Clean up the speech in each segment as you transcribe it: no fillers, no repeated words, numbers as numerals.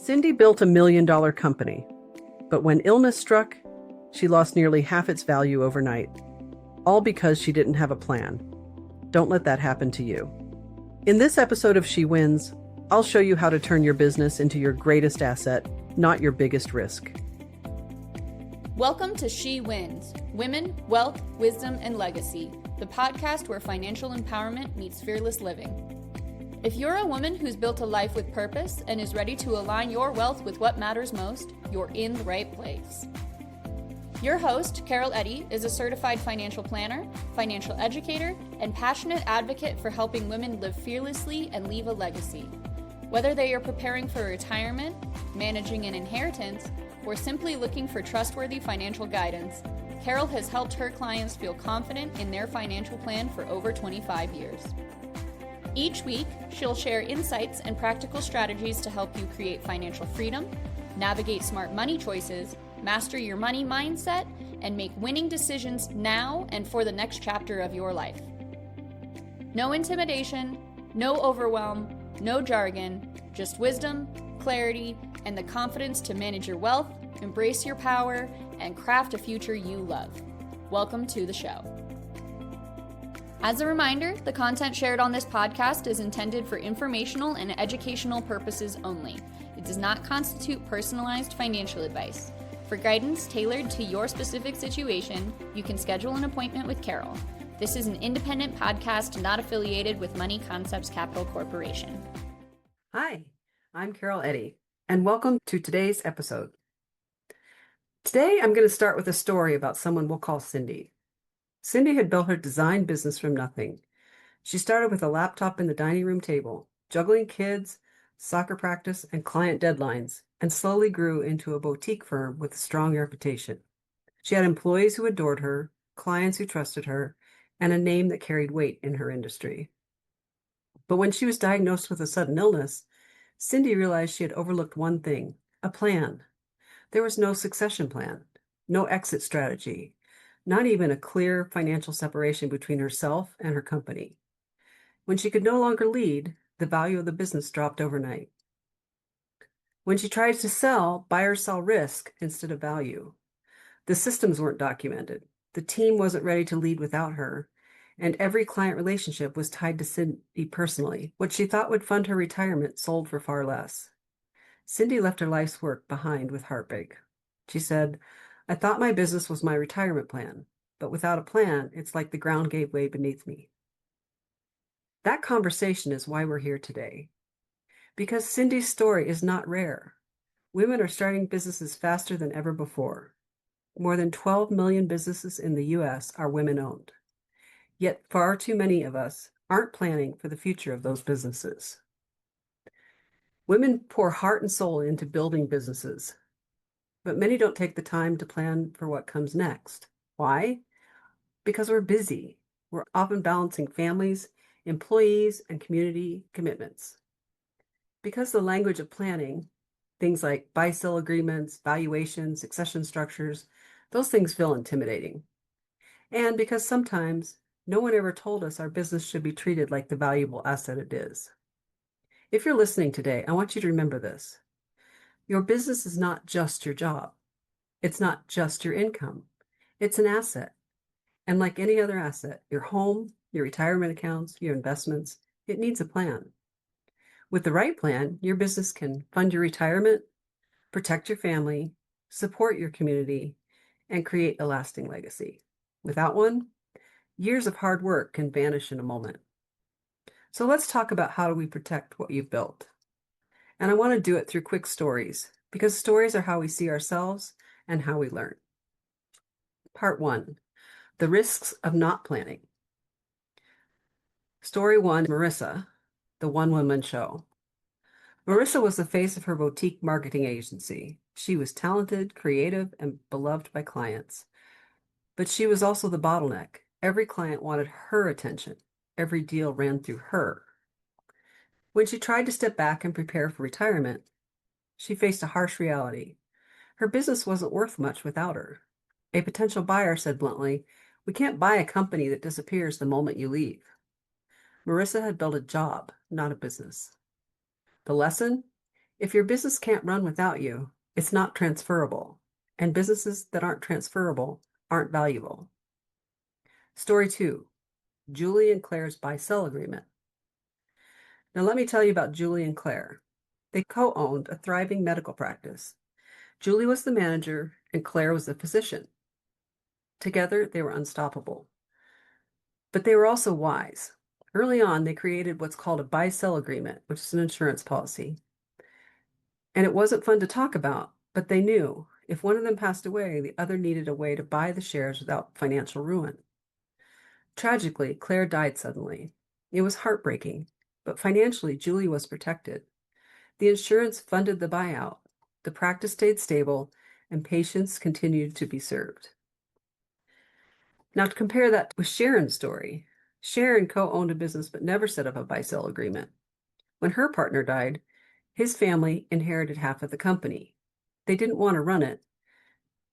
Cindy built $1 million company, but when illness struck, she lost nearly half its value overnight, all because she didn't have a plan. Don't let that happen to you. In this episode of She Wins, I'll show you how to turn your business into your greatest asset, not your biggest risk. Welcome to She Wins, Women, Wealth, Wisdom, and Legacy, the podcast where financial empowerment meets fearless living. If you're a woman who's built a life with purpose and is ready to align your wealth with what matters most, you're in the right place. Your host, Carol Eddy, is a certified financial planner, financial educator, and passionate advocate for helping women live fearlessly and leave a legacy. Whether they are preparing for retirement, managing an inheritance, or simply looking for trustworthy financial guidance, Carol has helped her clients feel confident in their financial plan for over 25 years. Each week, she'll share insights and practical strategies to help you create financial freedom, navigate smart money choices, master your money mindset, and make winning decisions now and for the next chapter of your life. No intimidation, no overwhelm, no jargon, just wisdom, clarity, and the confidence to manage your wealth, embrace your power, and craft a future you love. Welcome to the show. As a reminder, the content shared on this podcast is intended for informational and educational purposes only. It does not constitute personalized financial advice. For guidance tailored to your specific situation, you can schedule an appointment with Carol. This is an independent podcast not affiliated with Money Concepts Capital Corporation. Hi, I'm Carol Eddy, and welcome to today's episode. Today, I'm going to start with a story about someone we'll call Cindy. Cindy had built her design business from nothing. She started with a laptop in the dining room table, juggling kids, soccer practice, and client deadlines, and slowly grew into a boutique firm with a strong reputation. She had employees who adored her, clients who trusted her, and a name that carried weight in her industry. But when she was diagnosed with a sudden illness, Cindy realized she had overlooked one thing: a plan. There was no succession plan, no exit strategy, not even a clear financial separation between herself and her company. When she could no longer lead, the value of the business dropped overnight. When she tried to sell, buyers saw risk instead of value. The systems weren't documented. The team wasn't ready to lead without her, and every client relationship was tied to Cindy personally. What she thought would fund her retirement sold for far less. Cindy left her life's work behind with heartbreak. She said, "I thought my business was my retirement plan, but without a plan, it's like the ground gave way beneath me." That conversation is why we're here today. Because Cindy's story is not rare. Women are starting businesses faster than ever before. More than 12 million businesses in the U.S. are women-owned. Yet far too many of us aren't planning for the future of those businesses. Women pour heart and soul into building businesses, but many don't take the time to plan for what comes next. Why? Because we're busy. We're often balancing families, employees, and community commitments. Because the language of planning, things like buy-sell agreements, valuations, succession structures, those things feel intimidating. And because sometimes no one ever told us our business should be treated like the valuable asset it is. If you're listening today, I want you to remember this. Your business is not just your job. It's not just your income. It's an asset. And like any other asset, your home, your retirement accounts, your investments, it needs a plan. With the right plan, your business can fund your retirement, protect your family, support your community, and create a lasting legacy. Without one, years of hard work can vanish in a moment. So let's talk about how do we protect what you've built. And I want to do it through quick stories, because stories are how we see ourselves and how we learn. Part 1, the risks of not planning. Story 1, Marissa, the one-woman show. Marissa was the face of her boutique marketing agency. She was talented, creative, and beloved by clients. But she was also the bottleneck. Every client wanted her attention. Every deal ran through her. When she tried to step back and prepare for retirement, she faced a harsh reality. Her business wasn't worth much without her. A potential buyer said bluntly, "We can't buy a company that disappears the moment you leave." Marissa had built a job, not a business. The lesson? If your business can't run without you, it's not transferable, and businesses that aren't transferable aren't valuable. Story 2, Julie and Claire's buy-sell agreement. Now let me tell you about Julie and Claire. They co-owned a thriving medical practice. Julie was the manager and Claire was the physician. Together, they were unstoppable. But they were also wise. Early on, they created what's called a buy-sell agreement, which is an insurance policy. And it wasn't fun to talk about, but they knew if one of them passed away, the other needed a way to buy the shares without financial ruin. Tragically, Claire died suddenly. It was heartbreaking, but financially, Julie was protected. The insurance funded the buyout. The practice stayed stable, and patients continued to be served. Now, to compare that with Sharon's story, Sharon co-owned a business but never set up a buy-sell agreement. When her partner died, his family inherited half of the company. They didn't want to run it,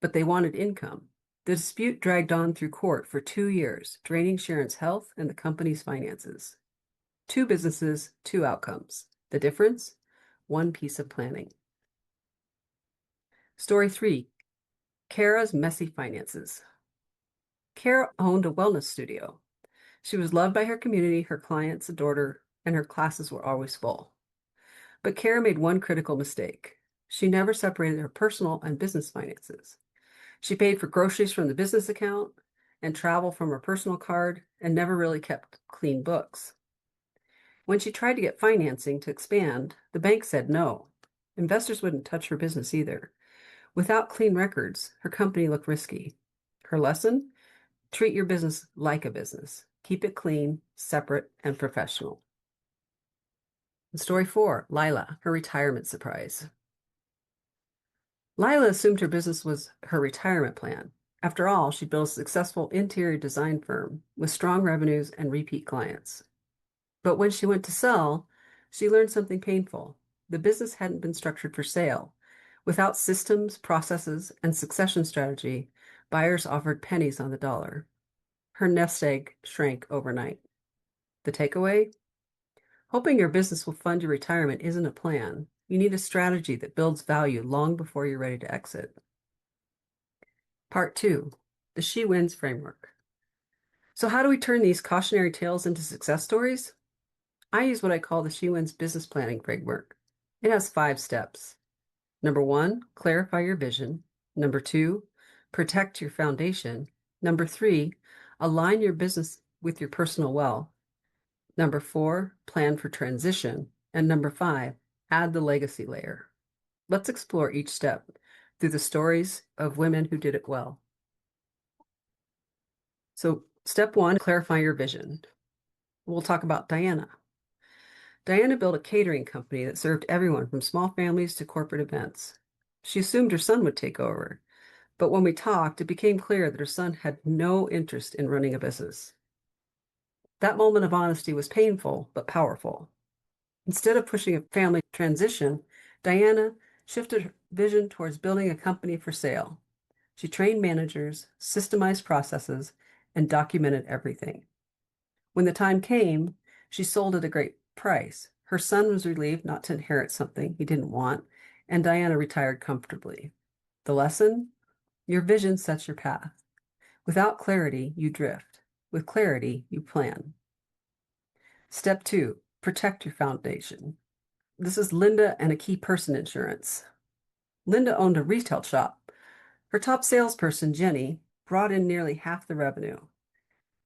but they wanted income. The dispute dragged on through court for 2 years, draining Sharon's health and the company's finances. 2 businesses, 2 outcomes. The difference? 1 piece of planning. Story 3, Kara's messy finances. Kara owned a wellness studio. She was loved by her community, her clients adored her, and her classes were always full. But Kara made one critical mistake. She never separated her personal and business finances. She paid for groceries from the business account and travel from her personal card and never really kept clean books. When she tried to get financing to expand, the bank said no. Investors wouldn't touch her business either. Without clean records, her company looked risky. Her lesson? Treat your business like a business. Keep it clean, separate, and professional. And story 4, Lila, her retirement surprise. Lila assumed her business was her retirement plan. After all, she built a successful interior design firm with strong revenues and repeat clients. But when she went to sell, she learned something painful. The business hadn't been structured for sale. Without systems, processes, and succession strategy, buyers offered pennies on the dollar. Her nest egg shrank overnight. The takeaway? Hoping your business will fund your retirement isn't a plan. You need a strategy that builds value long before you're ready to exit. Part 2, the She Wins framework. So how do we turn these cautionary tales into success stories? I use what I call the She Wins business planning framework. It has 5 steps. Number 1, clarify your vision. Number 2, protect your foundation. Number 3, align your business with your personal wealth. Number 4, plan for transition. And number 5, add the legacy layer. Let's explore each step through the stories of women who did it well. So step 1, clarify your vision. We'll talk about Diana. Diana built a catering company that served everyone from small families to corporate events. She assumed her son would take over, but when we talked, it became clear that her son had no interest in running a business. That moment of honesty was painful, but powerful. Instead of pushing a family transition, Diana shifted her vision towards building a company for sale. She trained managers, systemized processes, and documented everything. When the time came, she sold at a great price. Her son was relieved not to inherit something he didn't want, and Diana retired comfortably. The lesson? Your vision sets your path. Without clarity, you drift. With clarity, you plan. Step 2, protect your foundation. This is Linda and a key person insurance. Linda owned a retail shop. Her top salesperson, Jenny, brought in nearly half the revenue.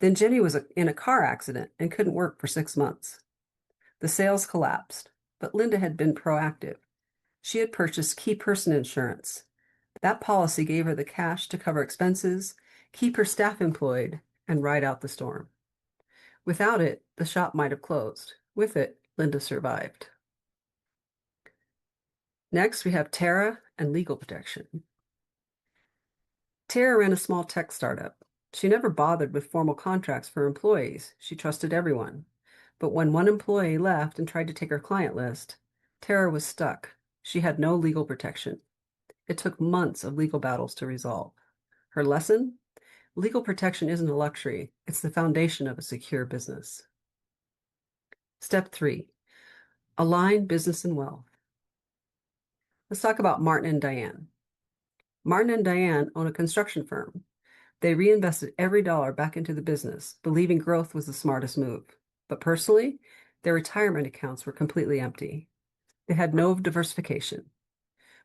Then Jenny was in a car accident and couldn't work for 6 months. The sales collapsed, but Linda had been proactive. She had purchased key person insurance. That policy gave her the cash to cover expenses, keep her staff employed, and ride out the storm. Without it, the shop might have closed. With it, Linda survived. Next, we have Tara and legal protection. Tara ran a small tech startup. She never bothered with formal contracts for employees. She trusted everyone. But when one employee left and tried to take her client list, Tara was stuck. She had no legal protection. It took months of legal battles to resolve. Her lesson? Legal protection isn't a luxury. It's the foundation of a secure business. Step 3, align business and wealth. Let's talk about Martin and Diane. Martin and Diane own a construction firm. They reinvested every dollar back into the business, believing growth was the smartest move. But personally, their retirement accounts were completely empty. They had no diversification.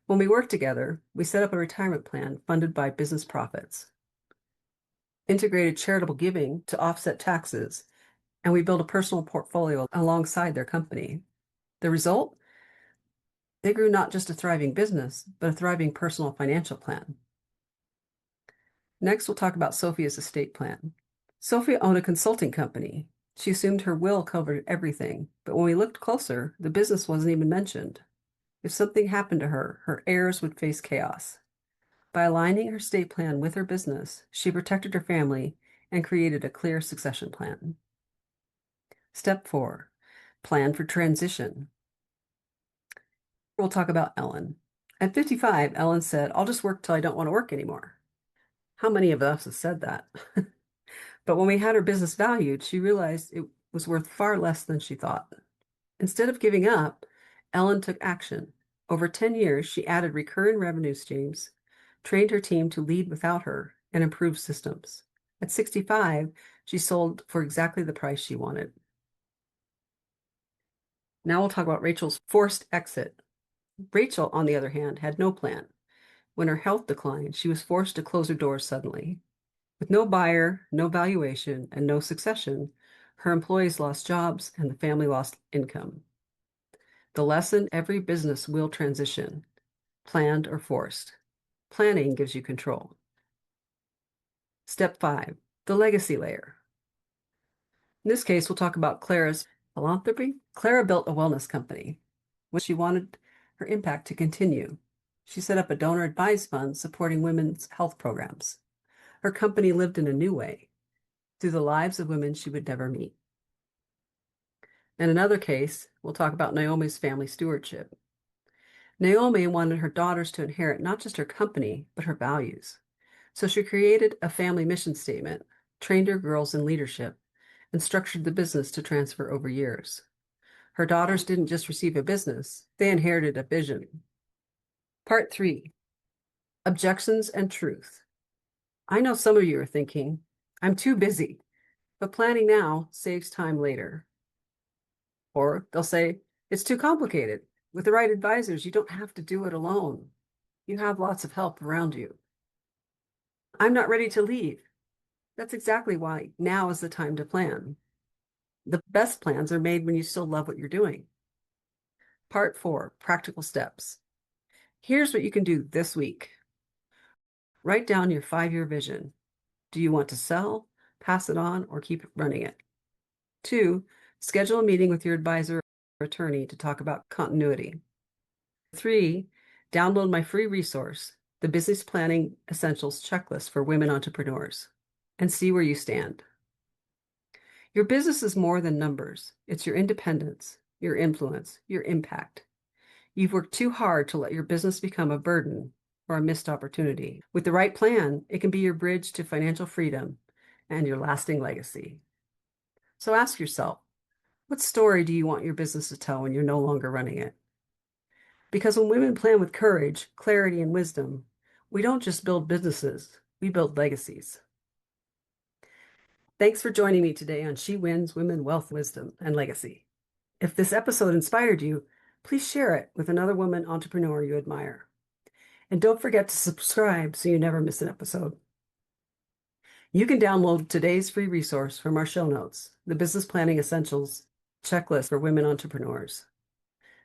When we worked together, we set up a retirement plan funded by business profits, integrated charitable giving to offset taxes, and we built a personal portfolio alongside their company. The result? They grew not just a thriving business, but a thriving personal financial plan. Next, we'll talk about Sophia's estate plan. Sophia owned a consulting company. She assumed her will covered everything, but when we looked closer, the business wasn't even mentioned. If something happened to her, her heirs would face chaos. By aligning her estate plan with her business, she protected her family and created a clear succession plan. Step 4, plan for transition. We'll talk about Ellen. At 55, Ellen said, "I'll just work till I don't want to work anymore." How many of us have said that? But when we had her business valued, she realized it was worth far less than she thought. Instead of giving up, Ellen took action. Over 10 years, she added recurring revenue streams, trained her team to lead without her, and improved systems. At 65, she sold for exactly the price she wanted. Now we'll talk about Rachel's forced exit. Rachel, on the other hand, had no plan. When her health declined, she was forced to close her doors suddenly. With no buyer, no valuation, and no succession, her employees lost jobs and the family lost income. The lesson: every business will transition, planned or forced. Planning gives you control. Step 5, the legacy layer. In this case, we'll talk about Clara's philanthropy. Clara built a wellness company when she wanted her impact to continue. She set up a donor-advised fund supporting women's health programs. Her company lived in a new way, through the lives of women she would never meet. In another case, we'll talk about Naomi's family stewardship. Naomi wanted her daughters to inherit not just her company, but her values. So she created a family mission statement, trained her girls in leadership, and structured the business to transfer over years. Her daughters didn't just receive a business, they inherited a vision. Part 3, objections and truth. I know some of you are thinking, "I'm too busy," but planning now saves time later. Or they'll say, "It's too complicated. With the right advisors, you don't have to do it alone. You have lots of help around you." "I'm not ready to leave." That's exactly why now is the time to plan. The best plans are made when you still love what you're doing. Part 4, practical steps. Here's what you can do this week. Write down your 5-year vision. Do you want to sell, pass it on, or keep running it? 2, schedule a meeting with your advisor or attorney to talk about continuity. 3, download my free resource, the Business Planning Essentials Checklist for Women Entrepreneurs, and see where you stand. Your business is more than numbers. It's your independence, your influence, your impact. You've worked too hard to let your business become a burden or a missed opportunity. With the right plan, it can be your bridge to financial freedom and your lasting legacy. So ask yourself, what story do you want your business to tell when you're no longer running it? Because when women plan with courage, clarity, and wisdom, we don't just build businesses, we build legacies. Thanks for joining me today on She Wins: Women, Wealth, Wisdom, and Legacy. If this episode inspired you, please share it with another woman entrepreneur you admire. And don't forget to subscribe so you never miss an episode. You can download today's free resource from our show notes, the Business Planning Essentials Checklist for Women Entrepreneurs.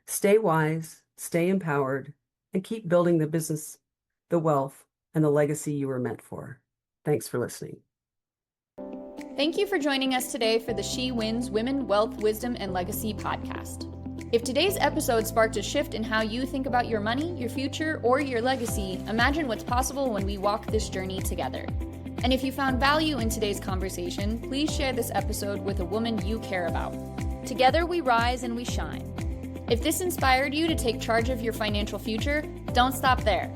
Stay wise, stay empowered, and keep building the business, the wealth, and the legacy you were meant for. Thanks for listening. Thank you for joining us today for the She Wins: Women, Wealth, Wisdom, and Legacy podcast. If today's episode sparked a shift in how you think about your money, your future, or your legacy, imagine what's possible when we walk this journey together. And if you found value in today's conversation, please share this episode with a woman you care about. Together we rise and we shine. If this inspired you to take charge of your financial future, don't stop there.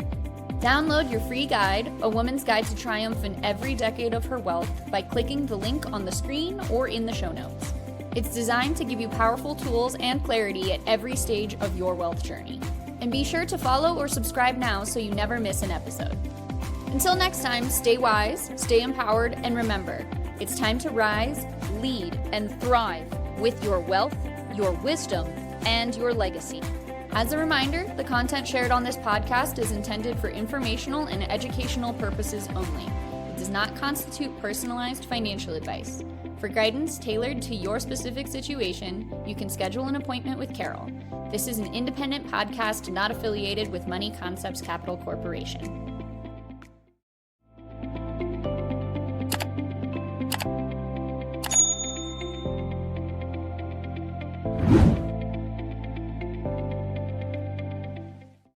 Download your free guide, A Woman's Guide to Triumph in Every Decade of Her Wealth, by clicking the link on the screen or in the show notes. It's designed to give you powerful tools and clarity at every stage of your wealth journey. And be sure to follow or subscribe now so you never miss an episode. Until next time, stay wise, stay empowered, and remember, it's time to rise, lead, and thrive with your wealth, your wisdom, and your legacy. As a reminder, the content shared on this podcast is intended for informational and educational purposes only. It does not constitute personalized financial advice. For guidance tailored to your specific situation, you can schedule an appointment with Carol. This is an independent podcast not affiliated with Money Concepts Capital Corporation.